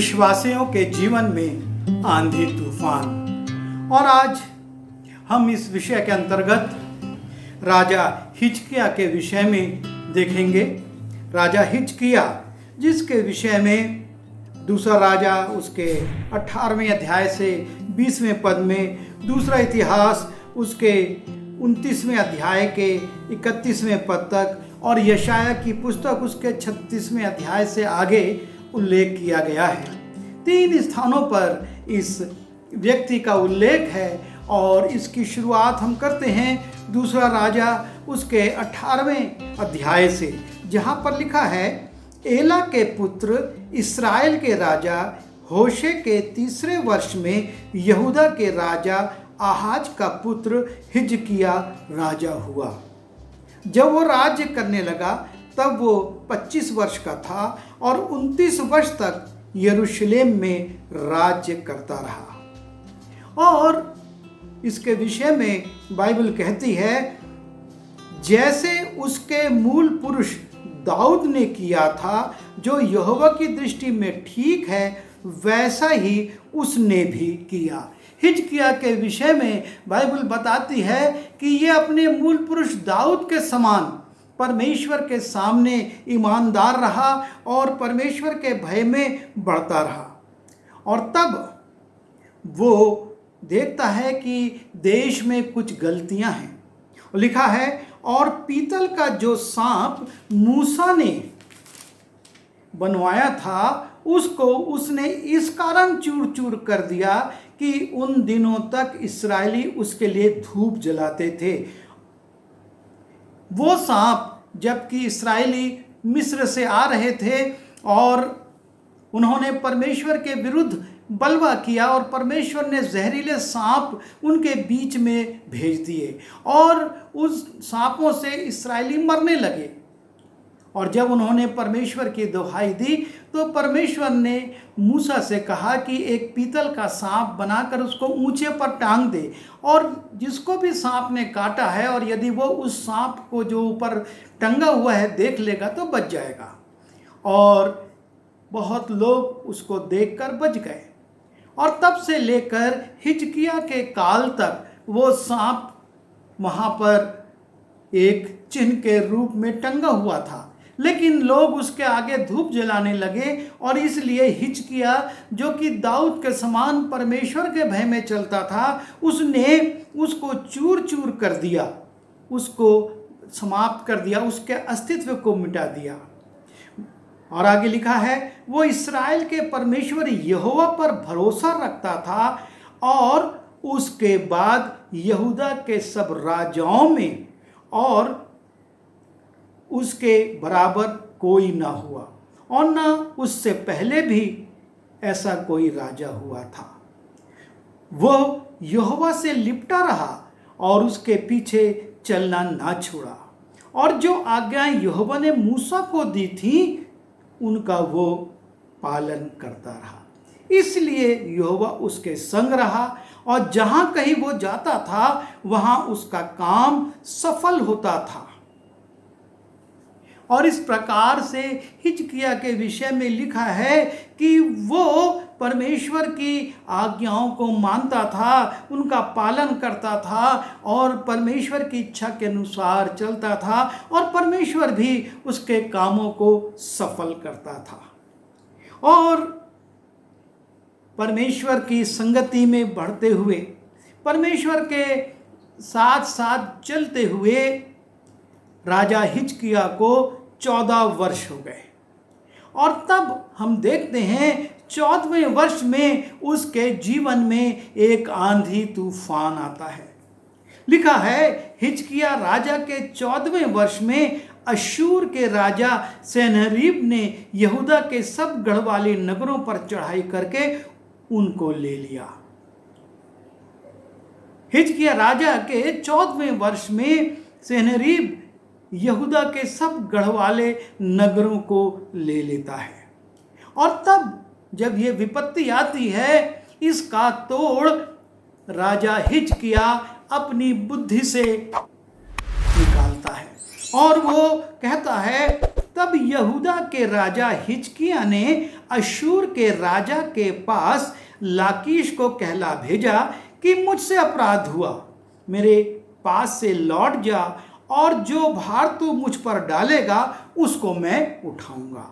विश्वासियों के जीवन में आंधी तूफान। और आज हम इस विषय के अंतर्गत राजा हिजकिय्याह के विषय में देखेंगे। राजा हिजकिय्याह जिसके विषय में दूसरा राजा उसके 18वें अध्याय से 20वें पद में, दूसरा इतिहास उसके 29वें अध्याय के 31वें पद तक और यशायाह की पुस्तक उसके 36वें अध्याय से आगे उल्लेख किया गया है। 3 स्थानों पर इस व्यक्ति का उल्लेख है और इसकी शुरुआत हम करते हैं दूसरा राजा उसके 18वें अध्याय से, जहाँ पर लिखा है, एला के पुत्र इस्राएल के राजा होशे के 3रे वर्ष में यहूदा के राजा आहाज का पुत्र हिजकिय्याह राजा हुआ। जब वो राज्य करने लगा तब वो 25 वर्ष का था और 29 वर्ष तक यरूशलेम में राज्य करता रहा। और इसके विषय में बाइबल कहती है, जैसे उसके मूल पुरुष दाऊद ने किया था, जो यहोवा की दृष्टि में ठीक है, वैसा ही उसने भी किया। हिजकिय्याह के विषय में बाइबल बताती है कि ये अपने मूल पुरुष दाऊद के समान परमेश्वर के सामने ईमानदार रहा और परमेश्वर के भय में बढ़ता रहा। और तब वो देखता है कि देश में कुछ गलतियां हैं। लिखा है, और पीतल का जो सांप मूसा ने बनवाया था उसको उसने इस कारण चूर चूर कर दिया कि उन दिनों तक इस्राएली उसके लिए धूप जलाते थे। वो सांप जबकि इस्राएली मिस्र से आ रहे थे और उन्होंने परमेश्वर के विरुद्ध बलवा किया और परमेश्वर ने जहरीले सांप उनके बीच में भेज दिए और उस सांपों से इस्राएली मरने लगे। और जब उन्होंने परमेश्वर की दुहाई दी तो परमेश्वर ने मूसा से कहा कि एक पीतल का सांप बनाकर उसको ऊंचे पर टांग दे, और जिसको भी सांप ने काटा है और यदि वो उस सांप को जो ऊपर टंगा हुआ है देख लेगा तो बच जाएगा। और बहुत लोग उसको देखकर बच गए और तब से लेकर हिजकिय्याह के काल तक वो सांप वहाँ पर एक चिन्ह के रूप में टंगा हुआ था। लेकिन लोग उसके आगे धूप जलाने लगे और इसलिए हिजकिय्याह, जो कि दाऊद के समान परमेश्वर के भय में चलता था, उसने उसको चूर चूर कर दिया, उसको समाप्त कर दिया, उसके अस्तित्व को मिटा दिया। और आगे लिखा है, वो इस्राएल के परमेश्वर यहोवा पर भरोसा रखता था और उसके बाद यहूदा के सब राजाओं में और उसके बराबर कोई ना हुआ और ना उससे पहले भी ऐसा कोई राजा हुआ था। वो यहोवा से लिपटा रहा और उसके पीछे चलना ना छोड़ा, और जो आज्ञाएं यहोवा ने मूसा को दी थी उनका वो पालन करता रहा। इसलिए यहोवा उसके संग रहा और जहां कहीं वो जाता था वहां उसका काम सफल होता था। और इस प्रकार से हिजकिय्याह के विषय में लिखा है कि वो परमेश्वर की आज्ञाओं को मानता था, उनका पालन करता था और परमेश्वर की इच्छा के अनुसार चलता था और परमेश्वर भी उसके कामों को सफल करता था। और परमेश्वर की संगति में बढ़ते हुए, परमेश्वर के साथ साथ चलते हुए राजा हिजकिय्याह को 14 वर्ष हो गए। और तब हम देखते हैं 14वें वर्ष में उसके जीवन में एक आंधी तूफान आता है। लिखा है, हिजकिय्याह राजा के 14वें वर्ष में अश्शूर के राजा सन्हेरीब ने यहूदा के सब गढ़वाले नगरों पर चढ़ाई करके उनको ले लिया। हिजकिय्याह राजा के 14वें वर्ष में सन्हेरीब यहूदा के सब गढ़वाले नगरों को ले लेता है। और तब जब ये विपत्ति आती है, इसका तोड़ राजा हिजकिय्याह अपनी बुद्धि से निकालता है। और वो कहता है, तब यहूदा के राजा हिजकिय्याह ने अश्शूर के राजा के पास लाकीश को कहला भेजा कि मुझसे अपराध हुआ, मेरे पास से लौट जा और जो भार तू मुझ पर डालेगा उसको मैं उठाऊंगा।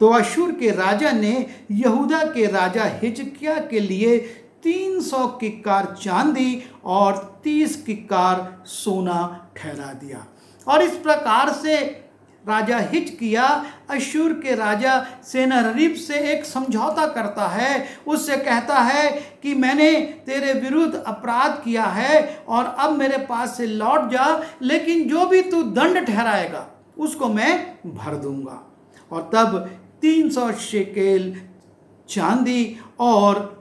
तो अश्शूर के राजा ने यहूदा के राजा हिजकिय्याह के लिए 300 किक्कार चांदी और 30 किक्कार सोना ठहरा दिया। और इस प्रकार से राजा हिजकिय्याह अश्शूर के राजा सेनारीब से एक समझौता करता है। उससे कहता है कि मैंने तेरे विरुद्ध अपराध किया है और अब मेरे पास से लौट जा, लेकिन जो भी तू दंड ठहराएगा उसको मैं भर दूंगा। और तब 300 शेकेल चांदी और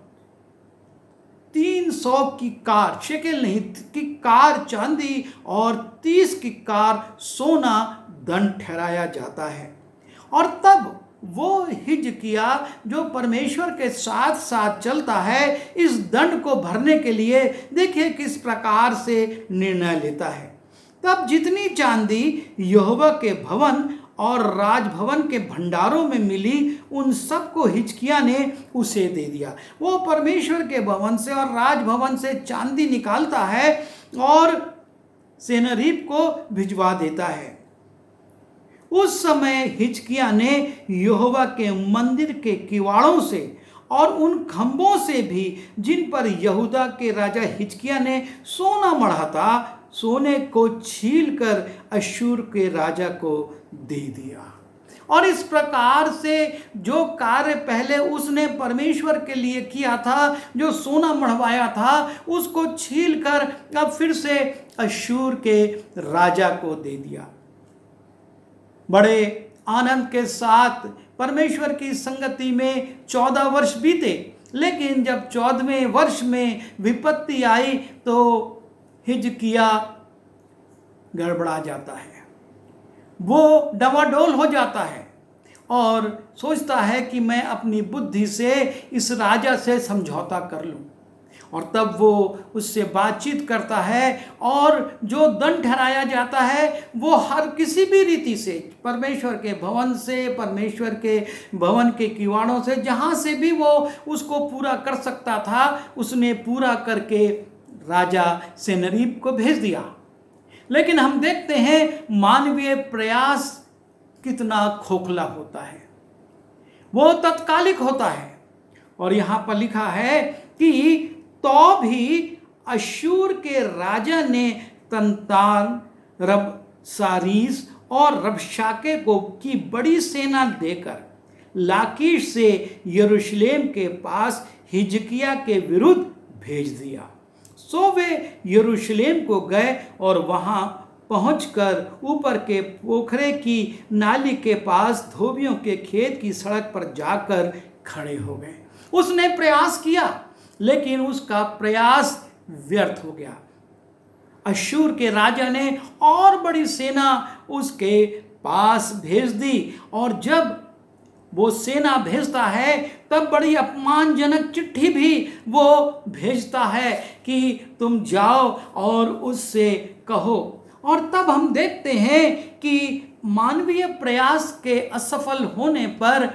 300 किक्कार, शेकेल नहीं, किक्कार चांदी और 30 किक्कार सोना दंड ठहराया जाता है। और तब वो हिजकिय्याह जो परमेश्वर के साथ साथ चलता है, इस दंड को भरने के लिए देखिए किस प्रकार से निर्णय लेता है। तब जितनी चांदी यहोवा के भवन और राजभवन के भंडारों में मिली, उन सबको हिजकिय्याह ने उसे दे दिया। वो परमेश्वर के भवन से और राजभवन से चांदी निकालता है और सेनारीब को भिजवा देता है। उस समय हिजकिय्याह ने यहोवा के मंदिर के किवाड़ों से और उन खंभों से भी जिन पर यहूदा के राजा हिजकिय्याह ने सोना मढ़ा था, सोने को छीलकर अश्शूर के राजा को दे दिया। और इस प्रकार से जो कार्य पहले उसने परमेश्वर के लिए किया था, जो सोना मढ़वाया था, उसको छीलकर अब फिर से अश्शूर के राजा को दे दिया। बड़े आनंद के साथ परमेश्वर की संगति में 14 वर्ष बीते, लेकिन जब 14वें वर्ष में विपत्ति आई तो हिजकिय्याह गड़बड़ा जाता है। वो डवाडोल हो जाता है और सोचता है कि मैं अपनी बुद्धि से इस राजा से समझौता कर लूं। और तब वो उससे बातचीत करता है और जो दंड ठहराया जाता है वो हर किसी भी रीति से, परमेश्वर के भवन से, परमेश्वर के भवन के किवाड़ों से, जहाँ से भी वो उसको पूरा कर सकता था, उसने पूरा करके राजा सेनारीब को भेज दिया। लेकिन हम देखते हैं मानवीय प्रयास कितना खोखला होता है, वो तत्कालिक होता है। और यहाँ पर लिखा है कि तो भी अश्शूर के राजा ने तंतान, रबसारीस और रबशाके को की बड़ी सेना देकर लाकीश से यरूशलेम के पास हिजकिय्याह के विरुद्ध भेज दिया। सो वे यरूशलेम को गए और वहां पहुंचकर ऊपर के पोखरे की नाली के पास धोबियों के खेत की सड़क पर जाकर खड़े हो गए। उसने प्रयास किया, लेकिन उसका प्रयास व्यर्थ हो गया। अश्शूर के राजा ने और बड़ी सेना उसके पास भेज दी, और जब वो सेना भेजता है तब बड़ी अपमानजनक चिट्ठी भी वो भेजता है कि तुम जाओ और उससे कहो। और तब हम देखते हैं कि मानवीय प्रयास के असफल होने पर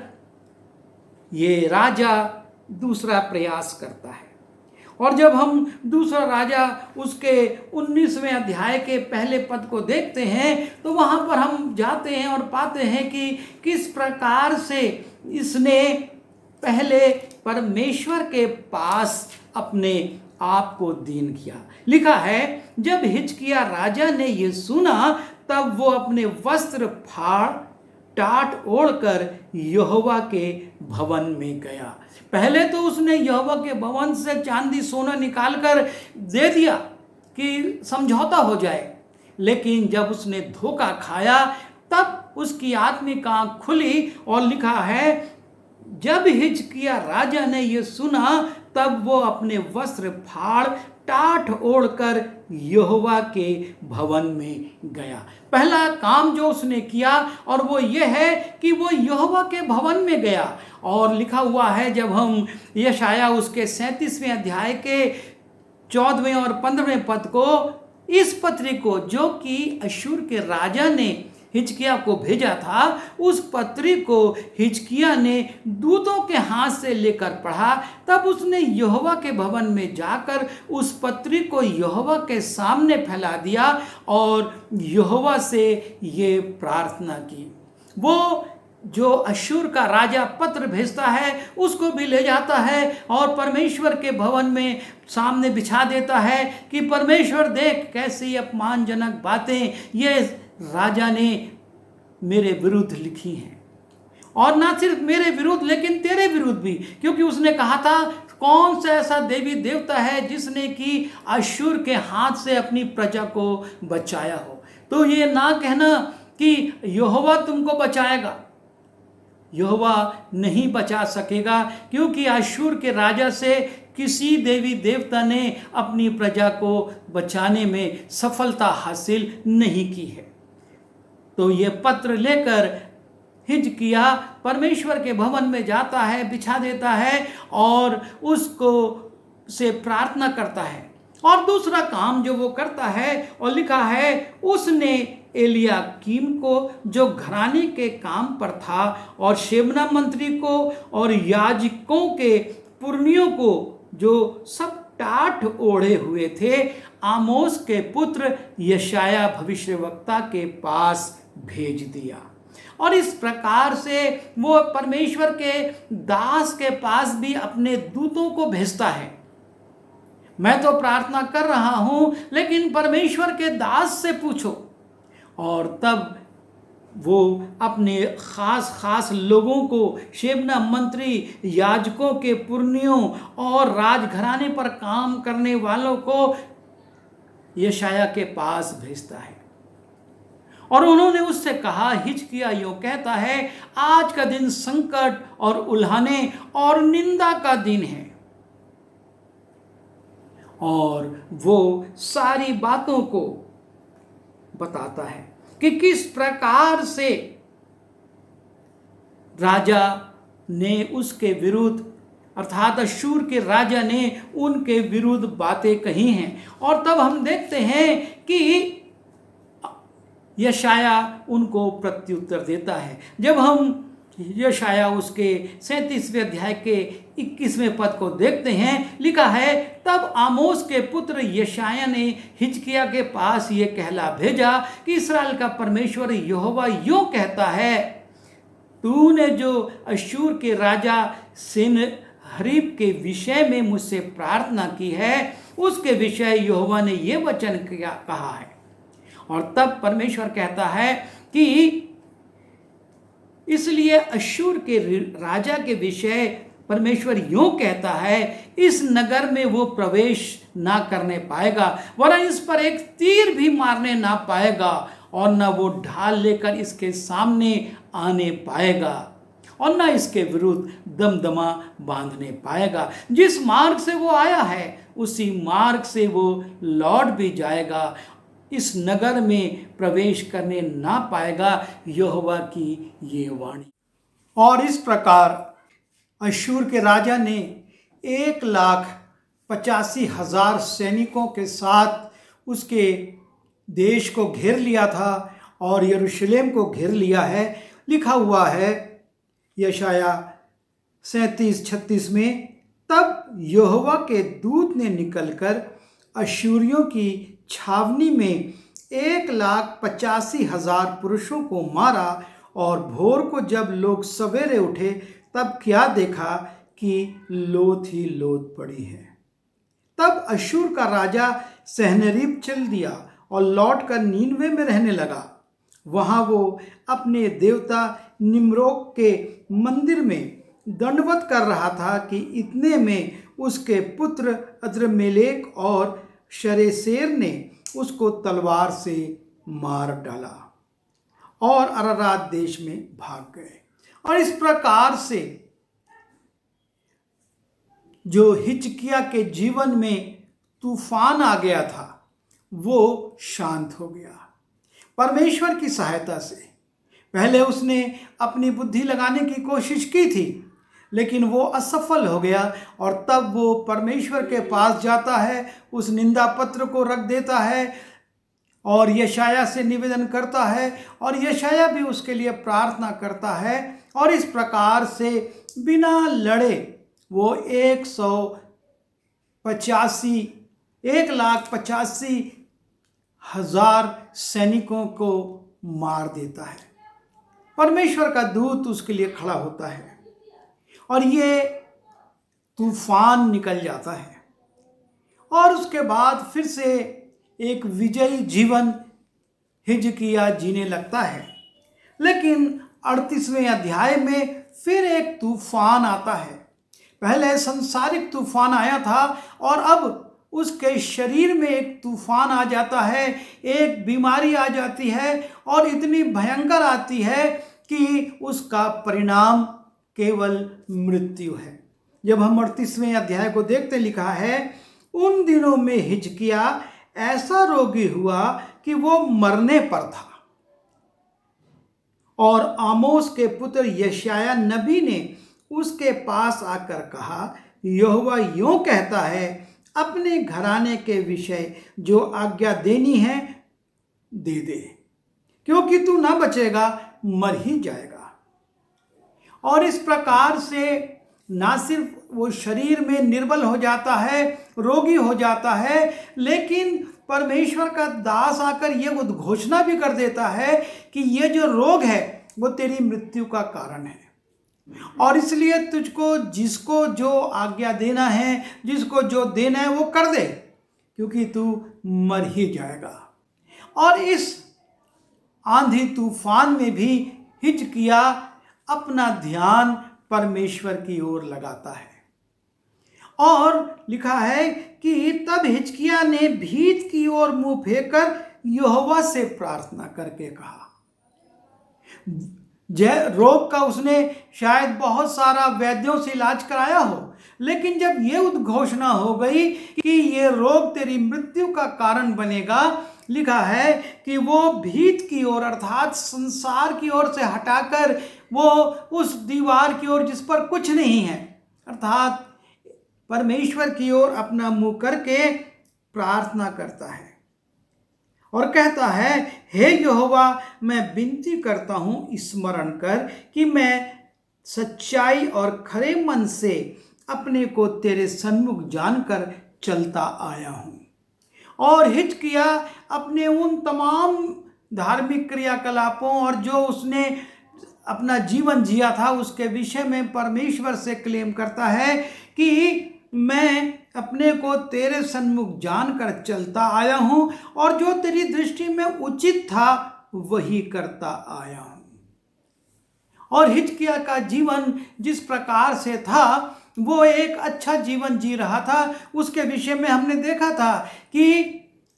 ये राजा दूसरा प्रयास करता है। और जब हम दूसरा राजा उसके 19वें अध्याय के पहले पद को देखते हैं तो वहाँ पर हम जाते हैं और पाते हैं कि किस प्रकार से इसने पहले परमेश्वर के पास अपने आप को दीन किया। लिखा है, जब हिजकिय्याह राजा ने ये सुना तब वो अपने वस्त्र फाड़ टाट ओढ़कर यहोवा के भवन में गया। पहले तो उसने यहोवा के भवन से चांदी सोना निकालकर दे दिया कि समझौता हो जाए, लेकिन जब उसने धोखा खाया तब उसकी आत्मिक आंख खुली। और लिखा है, जब हिजकिय्याह राजा ने यह सुना तब वो अपने वस्त्र फाड़ टाट ओढ़कर यहोवा के भवन में गया। पहला काम जो उसने किया और वो ये है कि वो यहोवा के भवन में गया। और लिखा हुआ है, जब हम यशाया उसके 37वें अध्याय के 14वें और 15वें पद को इस पत्री को जो कि अश्शूर के राजा ने हिजकिय्याह को भेजा था, उस पत्री को हिजकिय्याह ने दूतों के हाथ से लेकर पढ़ा। तब उसने यहोवा के भवन में जाकर उस पत्री को यहोवा के सामने फैला दिया और यहोवा से ये प्रार्थना की। वो जो अश्शूर का राजा पत्र भेजता है उसको भी ले जाता है और परमेश्वर के भवन में सामने बिछा देता है कि परमेश्वर देख कैसी अपमानजनक बातें ये राजा ने मेरे विरुद्ध लिखी हैं, और ना सिर्फ मेरे विरुद्ध लेकिन तेरे विरुद्ध भी, क्योंकि उसने कहा था कौन सा ऐसा देवी देवता है जिसने कि अश्शूर के हाथ से अपनी प्रजा को बचाया हो। तो ये ना कहना कि यहोवा तुमको बचाएगा, यहोवा नहीं बचा सकेगा, क्योंकि अश्शूर के राजा से किसी देवी देवता ने अपनी प्रजा को बचाने में सफलता हासिल नहीं की है। तो ये पत्र लेकर हिजकिय्याह परमेश्वर के भवन में जाता है, बिछा देता है और उसको से प्रार्थना करता है। और दूसरा काम जो वो करता है, और लिखा है उसने एलियाकीम को जो घराने के काम पर था और शेबना मंत्री को और याजकों के पुरनियों को जो सब टाट ओढ़े हुए थे, आमोस के पुत्र यशायाह भविष्यवक्ता के पास भेज दिया। और इस प्रकार से वो परमेश्वर के दास के पास भी अपने दूतों को भेजता है। मैं तो प्रार्थना कर रहा हूं, लेकिन परमेश्वर के दास से पूछो। और तब वो अपने खास लोगों को, शेबना मंत्री, याजकों के पुरनियों और राजघराने पर काम करने वालों को यशायाह के पास भेजता है। और उन्होंने उससे कहा, हिजकिय्याह यूं कहता है, आज का दिन संकट और उल्हाने और निंदा का दिन है। और वो सारी बातों को बताता है कि किस प्रकार से राजा ने उसके विरुद्ध, अर्थात अश्शूर के राजा ने उनके विरुद्ध बातें कही हैं। और तब हम देखते हैं कि यशायाह उनको प्रत्युत्तर देता है। जब हम यशायाह उसके 37वें अध्याय के 21वें पद को देखते हैं, लिखा है, तब आमोस के पुत्र यशायाह ने हिजकिय्याह के पास ये कहला भेजा कि इस्राएल का परमेश्वर यहोवा यूं कहता है, तूने जो अश्शूर के राजा सन्हेरीब के विषय में मुझसे प्रार्थना की है, उसके विषय यहोवा ने ये वचन कहा है। और तब परमेश्वर कहता है कि इसलिए अश्शूर के राजा के विषय परमेश्वर यूं कहता है, इस नगर में वो प्रवेश ना करने पाएगा, वरन इस पर एक तीर भी मारने ना पाएगा, और न वो ढाल लेकर इसके सामने आने पाएगा, और न इसके विरुद्ध दमदमा बांधने पाएगा। जिस मार्ग से वो आया है उसी मार्ग से वो लौट भी जाएगा, इस नगर में प्रवेश करने ना पाएगा, यहोवा की ये वाणी। और इस प्रकार अश्शूर के राजा ने 1,85,000 सैनिकों के साथ उसके देश को घेर लिया था और यरूशलेम को घेर लिया है। लिखा हुआ है यशायाह 37:36 में, तब यहोवा के दूत ने निकलकर अश्शूरियों की छावनी में 1,85,000 पुरुषों को मारा, और भोर को जब लोग सवेरे उठे तब क्या देखा कि लोथ ही लोथ पड़ी है। तब अश्शूर का राजा सन्हेरीब चल दिया और लौटकर नीनवे में रहने लगा। वहाँ वो अपने देवता निम्रोक के मंदिर में दंडवत कर रहा था कि इतने में उसके पुत्र अद्रमेलेक और शरेसेर ने उसको तलवार से मार डाला और अरारात देश में भाग गए। और इस प्रकार से जो हिजकिय्याह के जीवन में तूफान आ गया था वो शांत हो गया परमेश्वर की सहायता से। पहले उसने अपनी बुद्धि लगाने की कोशिश की थी, लेकिन वो असफल हो गया, और तब वो परमेश्वर के पास जाता है, उस निंदा पत्र को रख देता है, और यशाया से निवेदन करता है और यशाया भी उसके लिए प्रार्थना करता है। और इस प्रकार से बिना लड़े वो 1,85,000 सैनिकों को मार देता है। परमेश्वर का दूत उसके लिए खड़ा होता है और ये तूफान निकल जाता है और उसके बाद फिर से एक विजयी जीवन हिजकिय्याह जीने लगता है। लेकिन 38वें अध्याय में फिर एक तूफान आता है। पहले सांसारिक तूफान आया था और अब उसके शरीर में एक तूफान आ जाता है, एक बीमारी आ जाती है और इतनी भयंकर आती है कि उसका परिणाम केवल मृत्यु है। जब हम 38वें अध्याय को देखते, लिखा है, उन दिनों में हिजकिय्याह ऐसा रोगी हुआ कि वो मरने पर था। और आमोस के पुत्र यशायाह नबी ने उसके पास आकर कहा, यहोवा यूं कहता है, अपने घराने के विषय जो आज्ञा देनी है दे दे, क्योंकि तू ना बचेगा, मर ही जाएगा। और इस प्रकार से ना सिर्फ वो शरीर में निर्बल हो जाता है, रोगी हो जाता है, लेकिन परमेश्वर का दास आकर ये उद्घोषणा भी कर देता है कि ये जो रोग है वो तेरी मृत्यु का कारण है और इसलिए तुझको जिसको जो आज्ञा देना है, जिसको जो देना है वो कर दे, क्योंकि तू मर ही जाएगा। और इस आंधी तूफान में भी हिजकिय्याह अपना ध्यान परमेश्वर की ओर लगाता है। और लिखा है कि तब हिजकिय्याह ने भीत की ओर मुंह फेंककर यहोवा से प्रार्थना करके कहा। रोग का उसने शायद बहुत सारा वैद्यों से इलाज कराया हो, लेकिन जब ये उद्घोषणा हो गई कि ये रोग तेरी मृत्यु का कारण बनेगा, लिखा है कि वो भीत की ओर अर्थात संसार की ओर से हटाकर वो उस दीवार की ओर जिस पर कुछ नहीं है अर्थात परमेश्वर की ओर अपना मुंह करके प्रार्थना करता है और कहता है, हे यहोवा, मैं विनती करता हूँ, स्मरण कर कि मैं सच्चाई और खरे मन से अपने को तेरे सन्मुख जानकर चलता आया हूँ। और हिजकिय्याह अपने उन तमाम धार्मिक क्रियाकलापों और जो उसने अपना जीवन जिया था उसके विषय में परमेश्वर से क्लेम करता है कि मैं अपने को तेरे सन्मुख जानकर चलता आया हूँ और जो तेरी दृष्टि में उचित था वही करता आया हूँ। और हिजकिय्याह का जीवन जिस प्रकार से था वो एक अच्छा जीवन जी रहा था। उसके विषय में हमने देखा था कि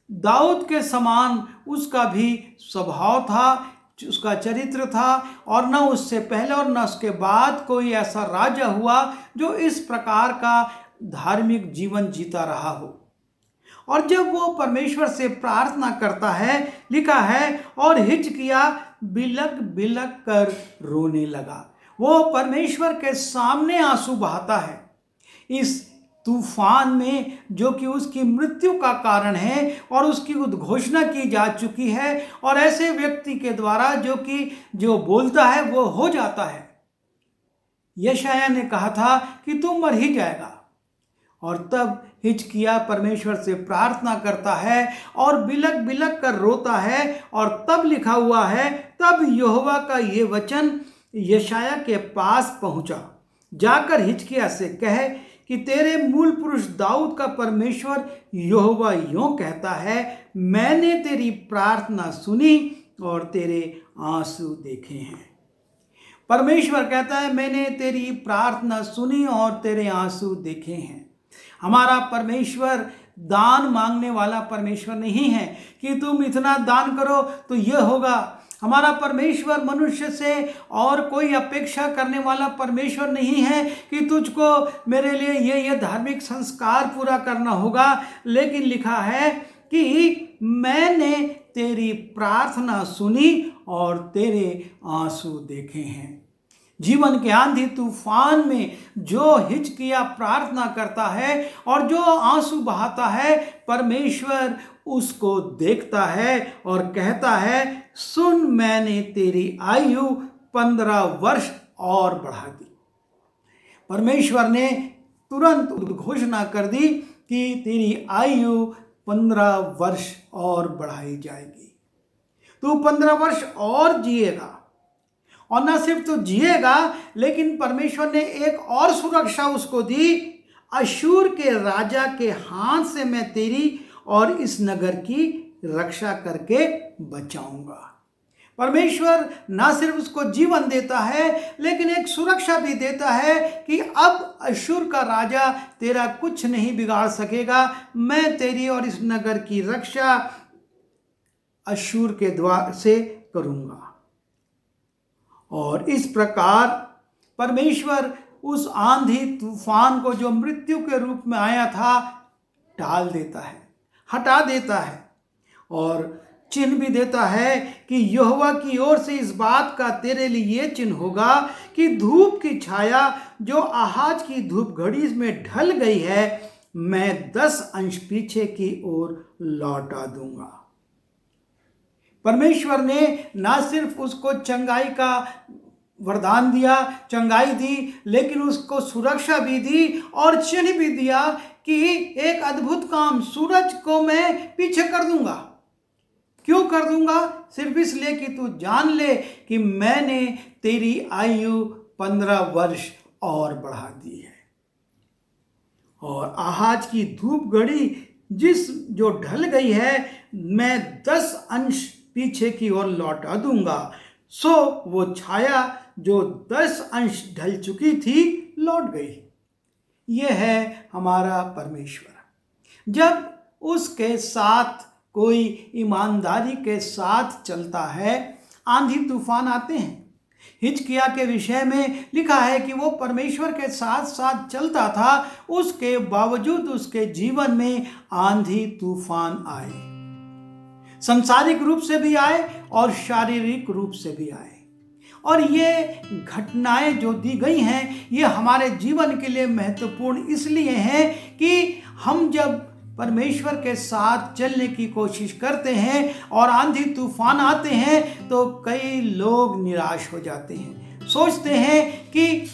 दाऊद के समान उसका भी स्वभाव था, उसका चरित्र था और न उससे पहले और न उसके बाद कोई ऐसा राजा हुआ जो इस प्रकार का धार्मिक जीवन जीता रहा हो। और जब वो परमेश्वर से प्रार्थना करता है, लिखा है, और हिजकिय्याह बिलक बिलक कर रोने लगा। वो परमेश्वर के सामने आंसू बहाता है इस तूफान में जो कि उसकी मृत्यु का कारण है और उसकी उद्घोषणा की जा चुकी है और ऐसे व्यक्ति के द्वारा जो बोलता है वो हो जाता है। यशायाह ने कहा था कि तू मर ही जाएगा और तब हिजकिय्याह परमेश्वर से प्रार्थना करता है और बिलक बिलक कर रोता है। और तब लिखा हुआ है, तब यहोवा का ये वचन यशायाह के पास पहुंचा, जाकर हिजकिय्याह से कहे कि तेरे मूल पुरुष दाऊद का परमेश्वर यहोवा यूं कहता है, मैंने तेरी प्रार्थना सुनी और तेरे आंसू देखे हैं। परमेश्वर कहता है, मैंने तेरी प्रार्थना सुनी और तेरे आंसू देखे हैं। हमारा परमेश्वर दान मांगने वाला परमेश्वर नहीं है कि तुम इतना दान करो तो यह होगा। हमारा परमेश्वर मनुष्य से और कोई अपेक्षा करने वाला परमेश्वर नहीं है कि तुझको मेरे लिए ये धार्मिक संस्कार पूरा करना होगा, लेकिन लिखा है कि मैंने तेरी प्रार्थना सुनी और तेरे आंसू देखे हैं। जीवन के आंधी तूफान में जो हिचकिया प्रार्थना करता है और जो आंसू बहाता है, परमेश्वर उसको देखता है और कहता है, सुन, मैंने तेरी आयु 15 वर्ष और बढ़ा दी। परमेश्वर ने तुरंत घोषणा कर दी कि तेरी आयु 15 वर्ष और बढ़ाई जाएगी। तू 15 वर्ष और जिएगा, और न सिर्फ तो जिएगा, लेकिन परमेश्वर ने एक और सुरक्षा उसको दी। अशूर के राजा के हाथ से मैं तेरी और इस नगर की रक्षा करके बचाऊंगा। परमेश्वर न सिर्फ उसको जीवन देता है, लेकिन एक सुरक्षा भी देता है कि अब अशूर का राजा तेरा कुछ नहीं बिगाड़ सकेगा। मैं तेरी और इस नगर की रक्षा अशूर के द्वार से करूंगा। और इस प्रकार परमेश्वर उस आंधी तूफान को जो मृत्यु के रूप में आया था, टाल देता है, हटा देता है, और चिन्ह भी देता है कि यहोवा की ओर से इस बात का तेरे लिए ये चिन्ह होगा कि धूप की छाया जो आहाज की धूप घड़ी में ढल गई है, मैं 10 अंश पीछे की ओर लौटा दूंगा। परमेश्वर ने ना सिर्फ उसको चंगाई का वरदान दिया, चंगाई दी, लेकिन उसको सुरक्षा भी दी और चिन्ह भी दिया कि एक अद्भुत काम, सूरज को मैं पीछे कर दूंगा। क्यों कर दूंगा? सिर्फ इसलिए कि तू जान ले कि मैंने तेरी आयु 15 वर्ष और बढ़ा दी है। और आहाज की धूप घड़ी जो ढल गई है, मैं 10 अंश पीछे की ओर लौटा दूंगा। सो वो छाया जो 10 अंश ढल चुकी थी, लौट गई। यह है हमारा परमेश्वर। जब उसके साथ कोई ईमानदारी के साथ चलता है, आंधी तूफान आते हैं। हिजकिय्याह के विषय में लिखा है कि वो परमेश्वर के साथ साथ चलता था, उसके बावजूद उसके जीवन में आंधी तूफान आए। सांसारिक रूप से भी आए और शारीरिक रूप से भी आए। और ये घटनाएं जो दी गई हैं, ये हमारे जीवन के लिए महत्वपूर्ण इसलिए हैं कि हम जब परमेश्वर के साथ चलने की कोशिश करते हैं और आंधी तूफान आते हैं, तो कई लोग निराश हो जाते हैं, सोचते हैं कि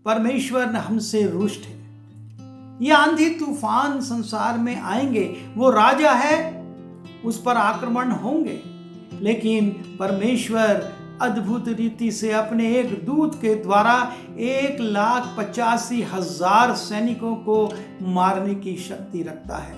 परमेश्वर हमसे रुष्ट है। ये आंधी तूफान संसार में आएंगे, वो राजा है, उस पर आक्रमण होंगे, लेकिन परमेश्वर अद्भुत रीति से अपने एक दूत के द्वारा 1,85,000 सैनिकों को मारने की शक्ति रखता है।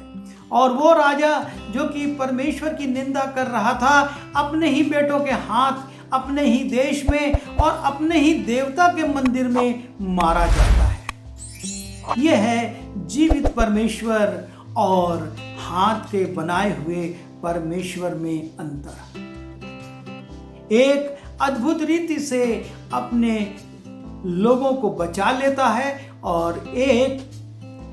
और वो राजा जो कि परमेश्वर की निंदा कर रहा था, अपने ही बेटों के हाथ, अपने ही देश में और अपने ही देवता के मंदिर में मारा जाता है। यह है जीवित परमेश्वर और हाथ के बनाए हुए परमेश्वर में अंतर। एक अद्भुत रीति से अपने लोगों को बचा लेता है और एक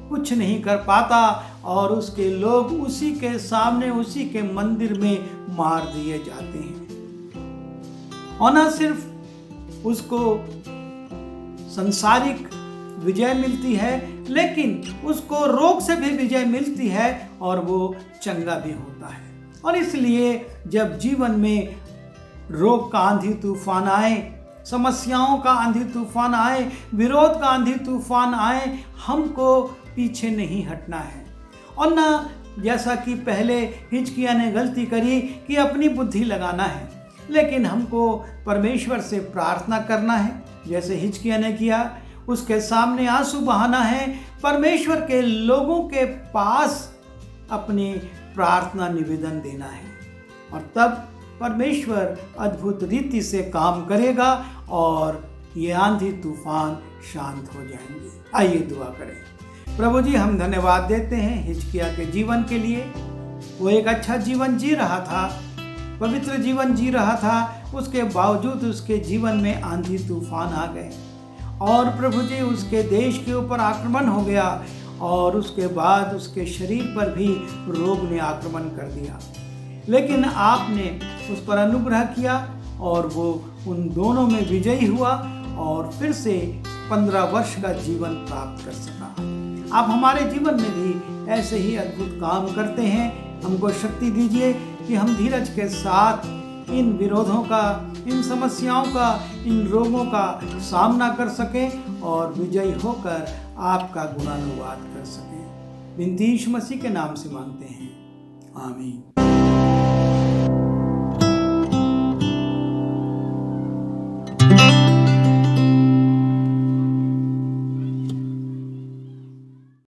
कुछ नहीं कर पाता, और उसके लोग उसी के सामने, उसी के मंदिर में मार दिए जाते हैं। और न सिर्फ उसको सांसारिक विजय मिलती है, लेकिन उसको रोग से भी विजय मिलती है और वो चंगा भी होता है। और इसलिए जब जीवन में रोग का आंधी तूफान आए, समस्याओं का आंधी तूफान आए, विरोध का आंधी तूफान आए, हमको पीछे नहीं हटना है। और ना जैसा कि पहले हिजकिय्याह ने गलती करी कि अपनी बुद्धि लगाना है, लेकिन हमको परमेश्वर से प्रार्थना करना है, जैसे हिजकिय्याह ने किया। उसके सामने आंसू बहाना है, परमेश्वर के लोगों के पास अपनी प्रार्थना निवेदन देना है, और तब परमेश्वर अद्भुत रीति से काम करेगा और ये आंधी तूफान शांत हो जाएंगे। आइए दुआ करें। प्रभु जी, हम धन्यवाद देते हैं हिजकिय्याह के जीवन के लिए। वो एक अच्छा जीवन जी रहा था, पवित्र जीवन जी रहा था, उसके बावजूद उसके जीवन में आंधी तूफान आ गए और प्रभु जी उसके देश के ऊपर आक्रमण हो गया, और उसके बाद उसके शरीर पर भी रोग ने आक्रमण कर दिया। लेकिन आपने उस पर अनुग्रह किया और वो उन दोनों में विजयी हुआ और फिर से 15 वर्ष का जीवन प्राप्त कर सका। आप हमारे जीवन में भी ऐसे ही अद्भुत काम करते हैं। हमको शक्ति दीजिए कि हम धीरज के साथ इन विरोधों का, इन समस्याओं का, इन रोगों का सामना कर सकें और विजयी होकर आपका गुणानुवाद कर सकें। विनती यीशु मसीह के नाम से मांगते हैं, आमीन।